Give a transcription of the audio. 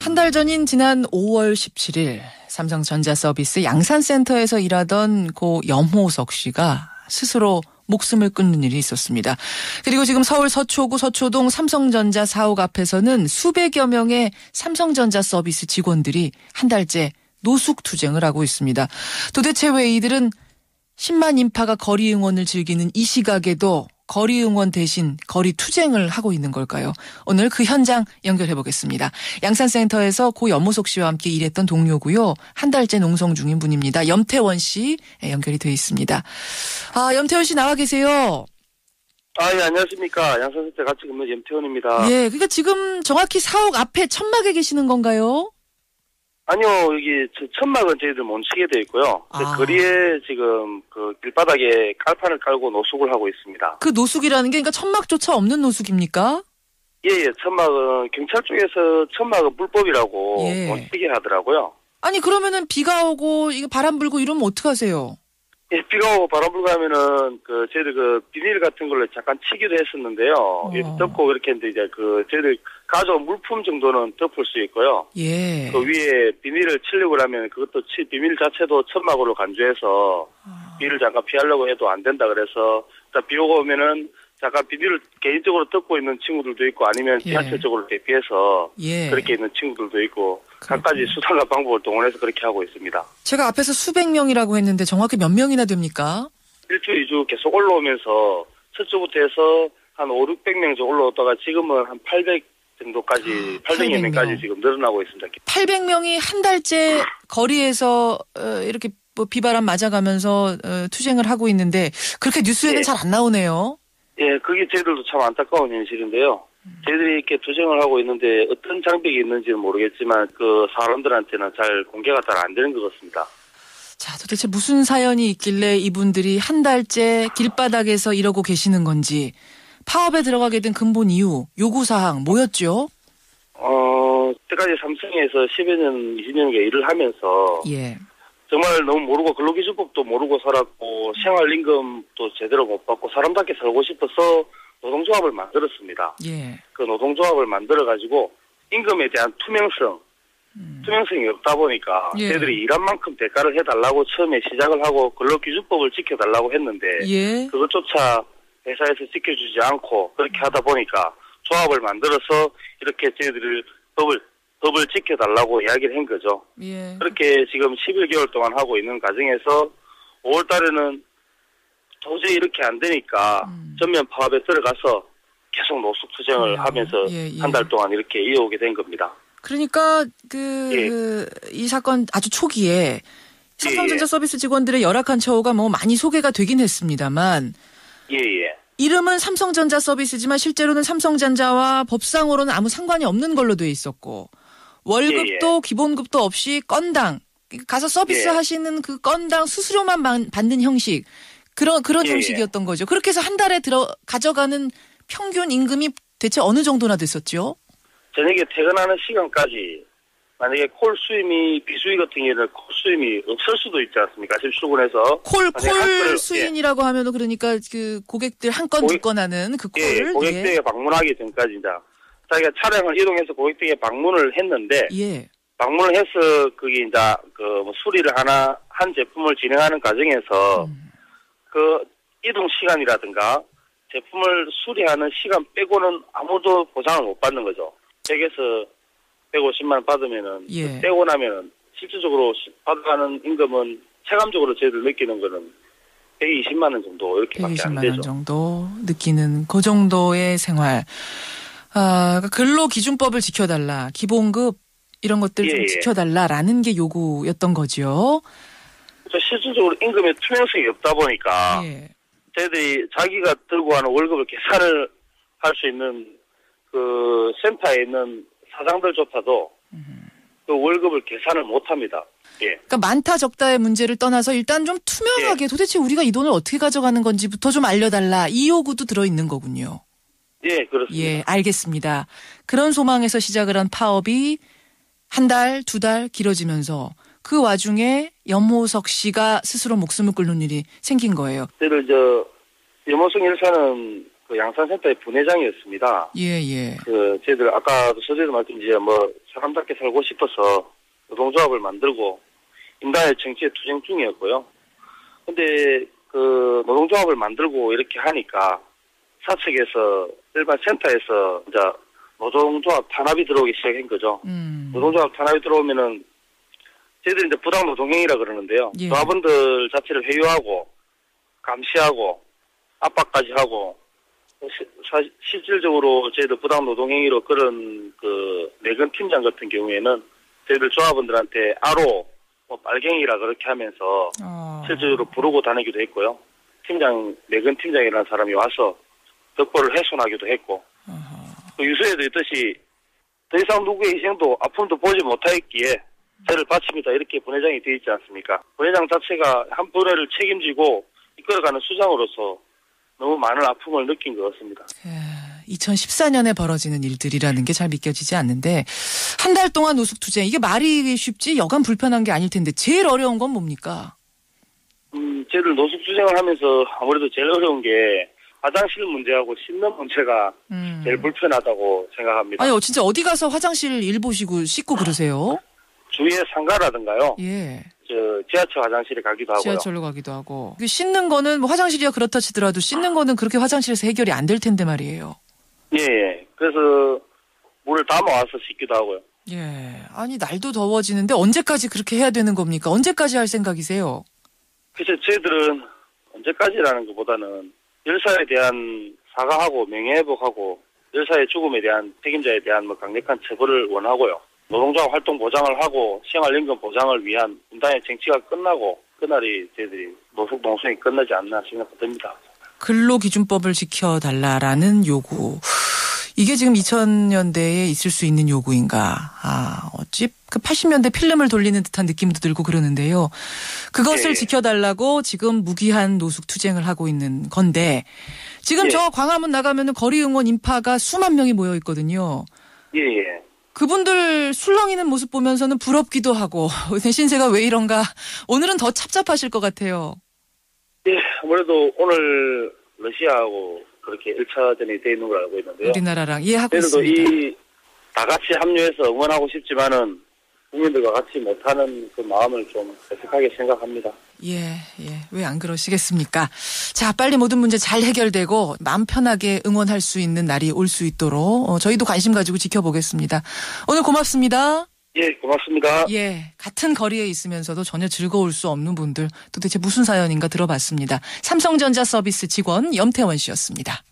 한 달 전인 지난 5월 17일 삼성전자 서비스 양산센터에서 일하던 고 염호석 씨가 스스로 목숨을 끊는 일이 있었습니다. 그리고 지금 서울 서초구 서초동 삼성전자 사옥 앞에서는 수백여 명의 삼성전자 서비스 직원들이 한 달째 노숙투쟁을 하고 있습니다. 도대체 왜 이들은 10만 인파가 거리 응원을 즐기는 이 시각에도 거리 응원 대신 거리 투쟁을 하고 있는 걸까요? 오늘 그 현장 연결해 보겠습니다. 양산센터에서 고 염호석 씨와 함께 일했던 동료고요. 한 달째 농성 중인 분입니다. 염태원 씨 연결이 돼 있습니다. 염태원 씨 나와 계세요. 예, 안녕하십니까. 양산센터 같이 근무 염태원입니다. 예, 그러니까 지금 정확히 사옥 앞에 천막에 계시는 건가요? 아니요, 여기 천막은 저희들 못 치게 돼 있고요. 거리에 지금 그 길바닥에 깔판을 깔고 노숙을 하고 있습니다. 그 노숙이라는 게 그러니까 천막조차 없는 노숙입니까? 예, 천막은 경찰 쪽에서 천막은 불법이라고 예. 못 치게 하더라고요. 아니 그러면은 비가 오고 이거 바람 불고 이러면 어떡하세요? 예, 비가 오고 바람 불고 하면은 저희들 비닐 같은 걸로 잠깐 치기도 했었는데요. 덮고 그렇게 했는데 이제 저희들 가져온 물품 정도는 덮을 수 있고요. 예. 그 위에 비닐을 치려고 하면 그것도 비닐 자체도 천막으로 간주해서 비를 잠깐 피하려고 해도 안 된다 그래서 일단 비 오고 오면은 잠깐 비닐을 개인적으로 덮고 있는 친구들도 있고 아니면 지하철 쪽으로 대피해서 그렇게 있는 친구들도 있고 각가지 수단과 방법을 동원해서 그렇게 하고 있습니다. 제가 앞에서 수백 명이라고 했는데 정확히 몇 명이나 됩니까? 1주, 2주 계속 올라오면서 첫 주부터 해서 한 5, 600명 정도 올라오다가 지금은 한 800 정도까지 800여 명까지 지금 늘어나고 있습니다. 800명이 한 달째 거리에서 이렇게 뭐 비바람 맞아가면서 투쟁을 하고 있는데 그렇게 뉴스에는 잘 안 나오네요. 예, 그게 저희들도 참 안타까운 현실인데요. 저희들이 이렇게 투쟁을 하고 있는데 어떤 장벽이 있는지는 모르겠지만 그 사람들한테는 잘 공개가 잘 안 되는 것 같습니다. 자, 도대체 무슨 사연이 있길래 이분들이 한 달째 길바닥에서 이러고 계시는 건지 파업에 들어가게 된 근본 이유, 요구사항 뭐였죠? 때까지 삼성에서 10여 년, 20년간 일을 하면서 정말 너무 모르고 근로기준법도 모르고 살았고 생활임금도 제대로 못 받고 사람답게 살고 싶어서 노동조합을 만들었습니다. 그 노동조합을 만들어가지고 임금에 대한 투명성이 없다 보니까 저희들이 일한 만큼 대가를 해달라고 처음에 시작을 하고 근로기준법을 지켜달라고 했는데 그것조차 회사에서 지켜주지 않고 그렇게 하다 보니까 조합을 만들어서 이렇게 저희들을 법을 지켜달라고 이야기를 한 거죠. 그렇게 지금 11개월 동안 하고 있는 과정에서 5월 달에는 도저히 이렇게 안 되니까 전면 파업에 들어가서 계속 노숙투쟁을 하면서 한 달 동안 이렇게 이어오게 된 겁니다. 그러니까 이 사건 아주 초기에 삼성전자 서비스 직원들의 열악한 처우가 뭐 많이 소개가 되긴 했습니다만 이름은 삼성전자 서비스지만 실제로는 삼성전자와 법상으로는 아무 상관이 없는 걸로 돼 있었고 월급도 기본급도 없이 건당 가서 서비스 하시는 그 건당 수수료만 받는 형식 그런 형식이었던 거죠. 그렇게 해서 한 달에 가져가는 평균 임금이 대체 어느 정도나 됐었죠? 저녁에 퇴근하는 시간까지 만약에 콜 수임이 비수위 같은 경우에는 콜 수임이 없을 수도 있지 않습니까? 지금 출근해서 콜 수인이라고 하면은 그러니까 그 고객들 한 건 두 건 하는 그 콜을 고객들에게 방문하기 전까지 이제 자기가 차량을 이동해서 고객들에게 방문을 했는데 방문을 해서 그게 이제 뭐 수리를 한 제품을 진행하는 과정에서 그 이동 시간이라든가 제품을 수리하는 시간 빼고는 아무도 보상을 못 받는 거죠. 100에서 150만 원 받으면은 떼고 나면은 실질적으로 받아가는 임금은 체감적으로 저희들 느끼는 거는 120만 원 정도 이렇게밖에 안 되죠. 120만 원 정도 느끼는 그 정도의 생활. 근로기준법을 지켜달라, 기본급 이런 것들 좀 지켜달라라는 게 요구였던 거죠. 그렇죠. 실질적으로 임금의 투명성이 없다 보니까 저희들이 자기가 들고 가는 월급을 계산을 할 수 있는 그 센터에 있는 사장들조차도 그 월급을 계산을 못합니다. 그러니까 많다 적다의 문제를 떠나서 일단 좀 투명하게 도대체 우리가 이 돈을 어떻게 가져가는 건지부터 좀 알려달라 이 요구도 들어있는 거군요. 그렇습니다. 알겠습니다. 그런 소망에서 시작을 한 파업이 한 달, 두 달 길어지면서 그 와중에 염호석 씨가 스스로 목숨을 끊는 일이 생긴 거예요. 염호석 일사는 그 양산센터의 분회장이었습니다. 예. 저희들 아까도 서두에도 말씀드린 사람답게 살고 싶어서 노동조합을 만들고 인단의 정치에 투쟁 중이었고요. 근데 그 노동조합을 만들고 이렇게 하니까 사측에서 일반 센터에서 이제 노동조합 탄압이 들어오기 시작한 거죠. 노동조합 탄압이 들어오면은 저희들이 이제 부당 노동행위라 그러는데요. 예. 조합원들 자체를 회유하고 감시하고 압박까지 하고 실질적으로 저희들 부당 노동행위로 그런 그 내근 팀장 같은 경우에는 저희들 조합원들한테 아로 빨갱이라 그렇게 하면서 실질적으로 부르고 다니기도 했고요. 내근 팀장이라는 사람이 와서 덕보를 훼손하기도 했고 그 유서에도 있듯이 더 이상 누구의 희생도 아픔도 보지 못하였기에 죄를 바칩니다. 이렇게 분회장이 되어 있지 않습니까? 분회장 자체가 한 분회를 책임지고 이끌어가는 수장으로서 너무 많은 아픔을 느낀 것 같습니다. 2014년에 벌어지는 일들이라는 게 잘 믿겨지지 않는데 한 달 동안 노숙투쟁 이게 말이 쉽지 여간 불편한 게 아닐 텐데 제일 어려운 건 뭡니까? 저희들 노숙투쟁을 하면서 아무래도 제일 어려운 게 화장실 문제하고 씻는 문제가 제일 불편하다고 생각합니다. 아니 진짜 어디 가서 화장실 일 보시고 씻고 그러세요? 주위에 상가라든가요. 예. 지하철 화장실에 가기도 하고요. 지하철로 가기도 하고. 씻는 거는 뭐 화장실이야 그렇다 치더라도 씻는 거는 그렇게 화장실에서 해결이 안 될 텐데 말이에요. 예. 그래서 물을 담아와서 씻기도 하고요. 예. 아니 날도 더워지는데 언제까지 그렇게 해야 되는 겁니까? 언제까지 할 생각이세요? 글쎄 저희들은 언제까지라는 것보다는 열사에 대한 사과하고 명예회복하고 열사의 죽음에 대한 책임자에 대한 강력한 처벌을 원하고요. 노동조합 활동 보장을 하고 생활임금 보장을 위한 분단의 정치가 끝나고 그날이 저희들이 노숙농성이 끝나지 않나 생각됩니다. 근로기준법을 지켜달라라는 요구. 이게 지금 2000년대에 있을 수 있는 요구인가. 어찌 그 80년대 필름을 돌리는 듯한 느낌도 들고 그러는데요. 그것을 지켜달라고 지금 무기한 노숙투쟁을 하고 있는 건데 지금 저 광화문 나가면은 거리 응원 인파가 수만 명이 모여 있거든요. 예. 그분들 술렁이는 모습 보면서는 부럽기도 하고 신세가 왜 이런가. 오늘은 더 찹찹하실 것 같아요. 예, 아무래도 오늘 러시아하고 그렇게 1차전이 돼 있는 걸 알고 있는데요. 우리나라랑 이해하고 있습니다. 다 같이 합류해서 응원하고 싶지만은 국민들과 같이 못하는 그 마음을 좀 애석하게 생각합니다. 예. 왜 안 그러시겠습니까? 자, 빨리 모든 문제 잘 해결되고 마음 편하게 응원할 수 있는 날이 올 수 있도록 저희도 관심 가지고 지켜보겠습니다. 오늘 고맙습니다. 예, 고맙습니다. 예, 같은 거리에 있으면서도 전혀 즐거울 수 없는 분들 도대체 무슨 사연인가 들어봤습니다. 삼성전자 서비스 직원 염태원 씨였습니다.